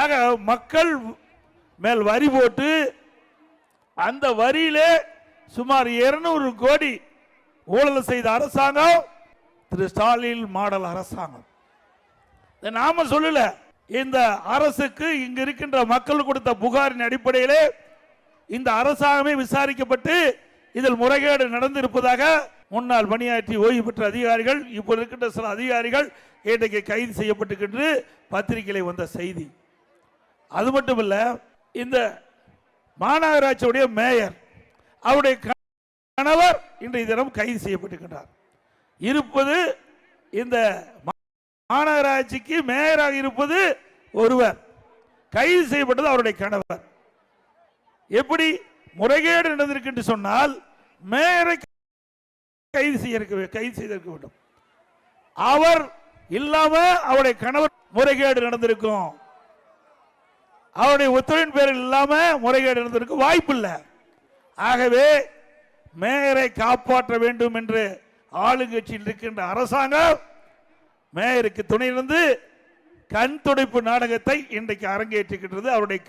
ஆக மக்கள் மேல் வரி போட்டு அந்த வரியிலே சுமார் 200 கோடி ஊழல் செய்த அரசாங்கம் திரு ஸ்டாலின் மாடல் அரசாங்கம். நாம சொல்லல, இந்த அரசுக்கு இங்க இருக்கின்ற மக்கள் கொடுத்த புகாரின் அடிப்படையிலே இந்த அரசாங்கமே விசாரிக்கப்பட்டு இதில் முறைகேடு நடந்திருப்பதாக முன்னாள் பணியாற்றி ஓய்வு பெற்ற அதிகாரிகள், இப்போது இருக்கின்ற சில அதிகாரிகள் இன்றைக்கு கைது செய்யப்பட்டு பத்திரிகையில் வந்த செய்தி. அது மட்டுமல்ல, இந்த மாநகராட்சியுடைய மேயர் அவருடைய கணவர் இன்றைய தினம் கைது செய்யப்பட்டிருக்கிறார். இருப்பது இந்த மாநகராட்சிக்கு மேயராக இருப்பது ஒருவர், கைது செய்யப்பட்டது அவருடைய கணவர். எப்படி முறைகேடு நடந்திருக்கு என்று சொன்னால் மேயரை கைது செய்திருக்க வேண்டும். அவர் இல்லாம அவருடைய கணவர் முறைகேடு நடந்திருக்கும், அவருடைய உத்தரவின் பேரில் இல்லாம முறைகேடு நடந்திருக்க வாய்ப்பு இல்லை. ஆகவே மேயரை காப்பாற்ற வேண்டும் என்று ஆளுங்கட்சியில் இருக்கின்ற அரசாங்கம் மேயருக்கு துணை இருந்து கண் துடைப்பு நாடகத்தை இன்றைக்கு அரங்கேற்றுகின்றது. அவருடைய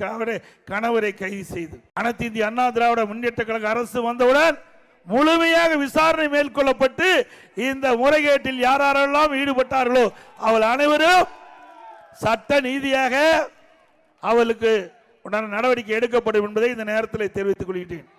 கணவரை கைது செய்து அனைத்து இந்திய அண்ணா திராவிட முன்னேற்ற கழக அரசு வந்தவுடன் முழுமையாக விசாரணை மேற்கொள்ளப்பட்டு இந்த முறைகேட்டில் யாரெல்லாம் ஈடுபட்டார்களோ அவள் அனைவரும் சட்ட நீதியாக அவளுக்கு உடனே நடவடிக்கை எடுக்கப்படும் என்பதை இந்த நேரத்தில் தெரிவித்துக் கொள்கிறேன்.